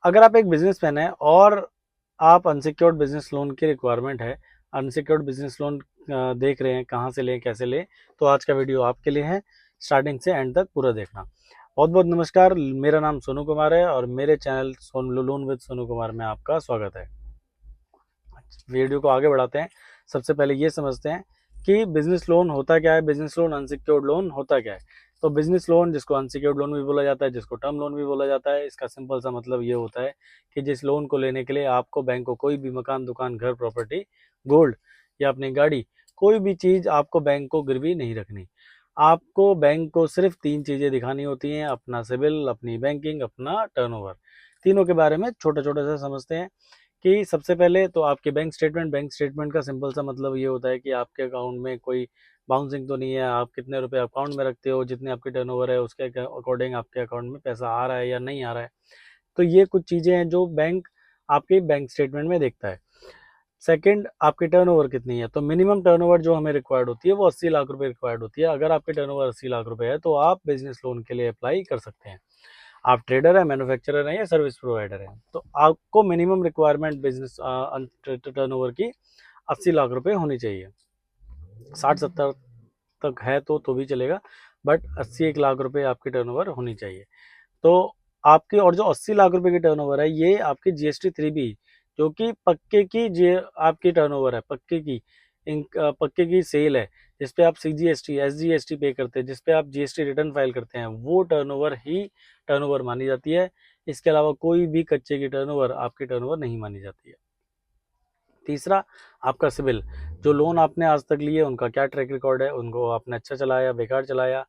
अगर आप एक बिजनेसमैन हैं और आप अनसिक्योर्ड बिजनेस लोन की रिक्वायरमेट है, अनसिक्योर्ड बिजनेस लोन देख रहे हैं कहाँ से लें कैसे लें, तो आज का वीडियो आपके लिए है। स्टार्टिंग से एंड तक पूरा देखना। बहुत बहुत नमस्कार, मेरा नाम सोनू कुमार है और मेरे channel Sonu loan with Sonu Kumar में आपका स्वागत है। वीडियो को आगे बढ़ाते हैं। सबसे पहले ये समझते हैं कि बिजनेस लोन होता क्या है, बिजनेस लोन अनसिक्योर्ड लोन होता क्या है। तो बिजनेस लोन, जिसको अनसिक्योर्ड लोन भी बोला जाता है, जिसको टर्म लोन भी बोला जाता है, इसका सिंपल सा मतलब ये होता है कि जिस लोन को लेने के लिए आपको बैंक को कोई भी मकान, दुकान, घर, प्रॉपर्टी, गोल्ड या अपनी गाड़ी, कोई भी चीज आपको बैंक को गिरवी नहीं रखनी। आपको बैंक को सिर्फ तीन चीजें दिखानी होती हैं: अपना सिबिल, अपनी बैंकिंग, अपना टर्नओवर। तीनों के बारे में छोटा छोटा सा समझते हैं कि सबसे पहले तो आपके बैंक स्टेटमेंट का सिंपल सा मतलब ये होता है कि आपके अकाउंट में कोई बाउंसिंग तो नहीं है, आप कितने रुपए अकाउंट में रखते हो, जितने आपके टर्नओवर है उसके अकॉर्डिंग आपके अकाउंट में पैसा आ रहा है या नहीं आ रहा है। तो ये कुछ चीज़ें हैं जो बैंक आपके बैंक स्टेटमेंट में देखता है। सेकंड, आपकी टर्नओवर कितनी है। तो मिनिमम टर्नओवर जो हमें रिक्वायर्ड होती है वो 80 लाख रुपए रिक्वायर्ड होती है। अगर आपकी टर्नओवर 80 लाख रुपए है तो आप बिजनेस लोन के लिए अप्लाई कर सकते हैं। आप ट्रेडर है, मैन्युफैक्चरर है या सर्विस प्रोवाइडर है, तो आपको मिनिमम रिक्वायरमेंट बिजनेस टर्नओवर की 80 लाख रुपए होनी चाहिए। 60-70 तक है तो भी चलेगा, बट 81 लाख रुपए आपकी टर्नओवर होनी चाहिए। तो आपकी, और जो 80 लाख रुपए की टर्नओवर है ये आपकी जीएसटी 3B, जो कि पक्के की आपकी टर्नओवर है, पक्के की सेल है, जिसपे आप सीजीएसटी, एसजीएसटी पे करते हैं, जिसपे आप जीएसटी रिटर्न फाइल करते हैं, वो टर्नओवर ही टर्नओवर मानी जाती है। इसके अलावा कोई भी कच्चे की टर्नओवर आपकी टर्नओवर नहीं मानी जाती है। तीसरा, आपका सिबिल, जो लोन आपने आज तक लिए उनका क्या ट्रैक रिकॉर्ड है, उनको आपने अच्छा चलाया, बेकार चलाया,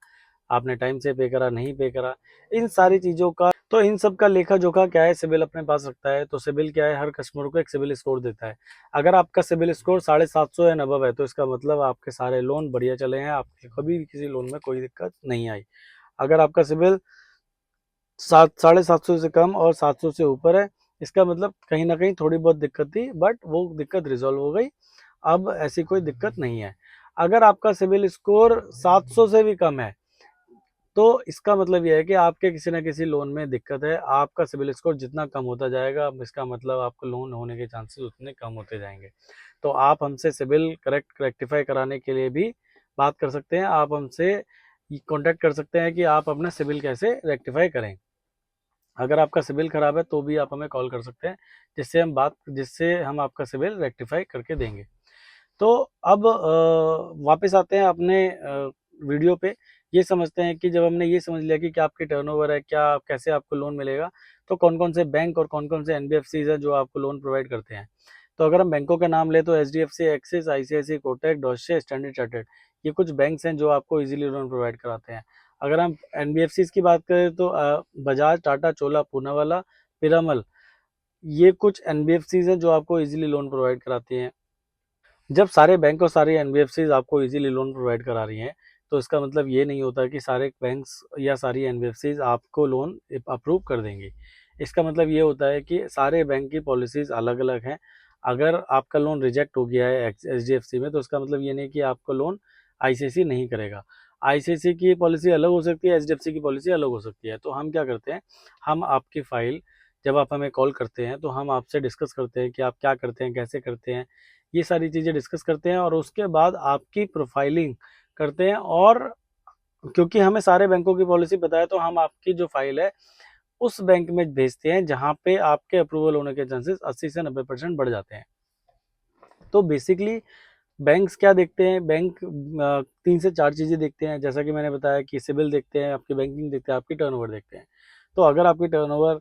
आपने टाइम से पे करा, नहीं पे करा, इन सारी चीज़ों का, तो इन सब का लेखा जोखा क्या है, सिबिल अपने पास रखता है। तो सिबिल क्या है, हर कस्टमर को एक सिबिल स्कोर देता है। अगर आपका सिबिल स्कोर 750 या नब्बे है तो इसका मतलब आपके सारे लोन बढ़िया चले हैं, आपके कभी भी किसी लोन में कोई दिक्कत नहीं आई। अगर आपका सिबिल 750 से कम और 700 से ऊपर है, इसका मतलब कहीं ना कहीं थोड़ी बहुत दिक्कत थी, बट वो दिक्कत रिजॉल्व हो गई। अब ऐसी कोई दिक्कत नहीं है। अगर आपका सिबिल स्कोर 700 से भी कम है तो इसका मतलब यह है कि आपके किसी ना किसी लोन में दिक्कत है। आपका सिबिल स्कोर जितना कम होता जाएगा, अब इसका मतलब आपको लोन होने के चांसेस उतने कम होते जाएंगे। तो आप हमसे सिबिल करेक्ट रेक्टिफाई कराने के लिए भी बात कर सकते हैं। आप हमसे कांटेक्ट कर सकते हैं कि आप अपना सिबिल कैसे रेक्टिफाई करें। अगर आपका सिबिल खराब है तो भी आप हमें कॉल कर सकते हैं, जिससे हम आपका सिबिल रेक्टिफाई करके देंगे। तो अब वापस आते हैं अपने वीडियो पे। ये समझते हैं कि जब हमने ये समझ लिया कि क्या आपकी टर्नओवर है, क्या कैसे आपको लोन मिलेगा, तो कौन कौन से बैंक और कौन कौन से एनबीएफसीज हैं जो आपको लोन प्रोवाइड करते हैं। तो अगर हम बैंकों का नाम ले तो HDFC, Axis, ICICI, Kotak, Deutsche, Standard Chartered, ये कुछ बैंक्स हैं जो आपको इजीली लोन प्रोवाइड कराते हैं। अगर हम एनबीएफसीज की बात करें तो बजाज, टाटा, चोला, पूनावाला, पिरामल, ये कुछ एनबीएफसीज हैं जो आपको इजीली लोन प्रोवाइड कराती हैं। जब सारे बैंक और सारी एनबीएफसीज आपको इजीली लोन प्रोवाइड करा रही हैं तो इसका मतलब ये नहीं होता कि सारे बैंक्स या सारी एनबीएफसीज आपको लोन अप्रूव कर देंगी। इसका मतलब ये होता है कि सारे बैंक की पॉलिसीज अलग अलग हैं। अगर आपका लोन रिजेक्ट हो गया है एचडीएफसी में तो इसका मतलब ये नहीं कि आपको लोन आईसीआईसी नहीं करेगा। आईसीआईसी की पॉलिसी अलग हो सकती है, एचडीएफसी की पॉलिसी अलग हो सकती है। तो हम क्या करते हैं, हम आपकी फाइल, जब आप हमें कॉल करते हैं तो हम आपसे डिस्कस करते हैं कि आप क्या करते हैं, कैसे करते हैं, ये सारी चीज़ें डिस्कस करते हैं और उसके बाद आपकी प्रोफाइलिंग करते हैं। और क्योंकि हमें सारे बैंकों की पॉलिसी पता है तो हम आपकी जो फाइल है उस बैंक में भेजते हैं जहां पे आपके अप्रूवल होने के चांसेस 80 से 90% बढ़ जाते हैं। तो बेसिकली बैंक्स क्या देखते हैं, बैंक 3 से 4 चीज़ें देखते हैं, जैसा कि मैंने बताया कि सिबिल देखते हैं, आपकी बैंकिंग देखते हैं, आपकी टर्नओवर देखते हैं। तो अगर आपकी टर्नओवर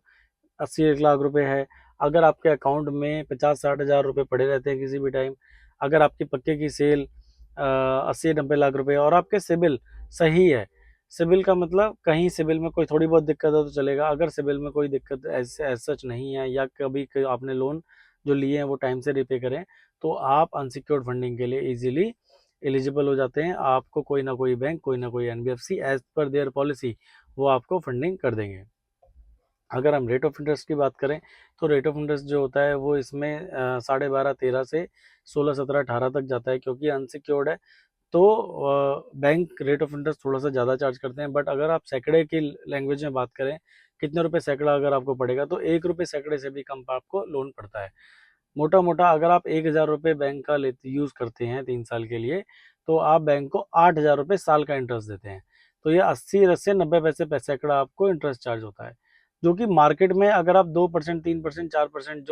80 1 लाख रुपए है, अगर आपके अकाउंट में 50-60 हज़ार रुपये पड़े रहते हैं किसी भी टाइम, अगर आपकी पक्के की सेल 80-90 लाख रुपए और आपके सिबिल सही है, सिबिल का मतलब कहीं सिबिल में कोई थोड़ी बहुत दिक्कत है तो चलेगा। अगर सिबिल में कोई दिक्कत एज सच नहीं है या कभी आपने लोन जो लिए हैं वो टाइम से रिपे करें, तो आप अनसिक्योर्ड फंडिंग के लिए इजीली एलिजिबल हो जाते हैं। आपको कोई ना कोई बैंक, कोई ना कोई एनबीएफसी एज पर देयर पॉलिसी वो आपको फंडिंग कर देंगे। अगर हम रेट ऑफ इंटरेस्ट की बात करें तो रेट ऑफ इंटरेस्ट जो होता है वो इसमें 12.5 13 से 16 17 18 तक जाता है, क्योंकि अनसिक्योर्ड है। तो बैंक रेट ऑफ इंटरेस्ट थोड़ा सा ज़्यादा चार्ज करते हैं। बट अगर आप सैकड़े की लैंग्वेज में बात करें कितने रुपए सैकड़ा अगर आपको पड़ेगा तो 1 रुपये सैकड़े से भी कम आपको लोन पड़ता है। मोटा मोटा अगर आप 1000 रुपये बैंक का लेते यूज़ करते हैं 3 साल के लिए, तो आप बैंक को 8000 रुपये साल का इंटरेस्ट देते हैं। तो ये 80 से 90 पैसे सैकड़ा आपको इंटरेस्ट चार्ज होता है, जो कि मार्केट में अगर आप 2%, 3%, 4%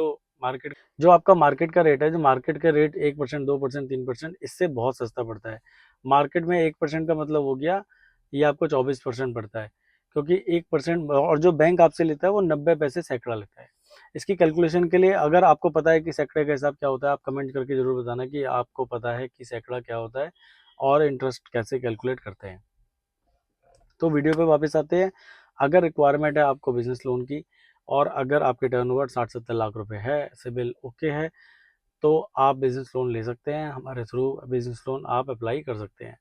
जो आपका मार्केट का रेट है, जो मार्केट का रेट 1%, 2%, 3%, इससे बहुत सस्ता पड़ता है। मार्केट में 1% का मतलब हो गया, ये आपको 24% पड़ता है, क्योंकि 1% और जो बैंक आपसे लेता है वो 90 पैसे सैकड़ा लेता है। इसकी कैलकुलेशन के लिए अगर आपको पता है कि सैकड़े का हिसाब क्या होता है, आप कमेंट करके ज़रूर बताना कि आपको पता है कि सैकड़ा क्या होता है और इंटरेस्ट कैसे कैलकुलेट करते हैं। तो वीडियो पे वापस आते हैं। अगर रिक्वायरमेंट है आपको बिजनेस लोन की और अगर आपके टर्नओवर 60-70 लाख रुपए है, सिबिल ओके है, तो आप बिजनेस लोन ले सकते हैं। हमारे थ्रू बिजनेस लोन आप अप्लाई कर सकते हैं।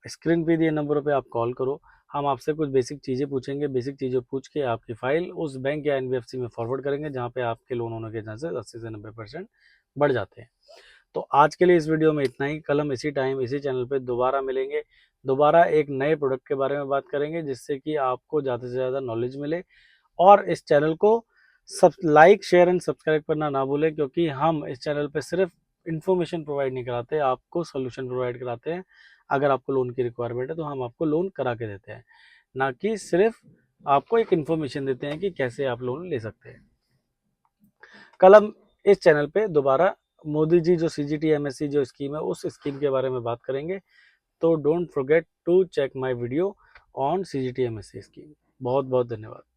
स्क्रीन पे दिए नंबरों पे आप कॉल करो, हम आपसे कुछ बेसिक चीज़ें पूछेंगे। बेसिक चीज़ें पूछ के आपकी फ़ाइल उस बैंक या एनबीएफसी में फॉरवर्ड करेंगे जहाँ पे आपके लोन होने के चांसेस 80 से 90% बढ़ जाते हैं। तो आज के लिए इस वीडियो में इतना ही। कल हम इसी टाइम इसी चैनल पे दोबारा मिलेंगे, दोबारा एक नए प्रोडक्ट के बारे में बात करेंगे जिससे कि आपको ज़्यादा से ज़्यादा नॉलेज मिले। और इस चैनल को सब लाइक, शेयर एंड सब्सक्राइब करना ना भूलें, क्योंकि हम इस चैनल पे सिर्फ इन्फॉर्मेशन प्रोवाइड नहीं कराते, आपको सोल्यूशन प्रोवाइड कराते हैं। अगर आपको लोन की रिक्वायरमेंट है तो हम आपको लोन करा के देते हैं, ना कि सिर्फ आपको एक इन्फॉर्मेशन देते हैं कि कैसे आप लोन ले सकते हैं। कल हम इस चैनल पे दोबारा मोदी जी जो CGT MSc जो स्कीम है उस स्कीम के बारे में बात करेंगे। तो don't forget to check my video on CGT MSc scheme. बहुत बहुत धन्यवाद।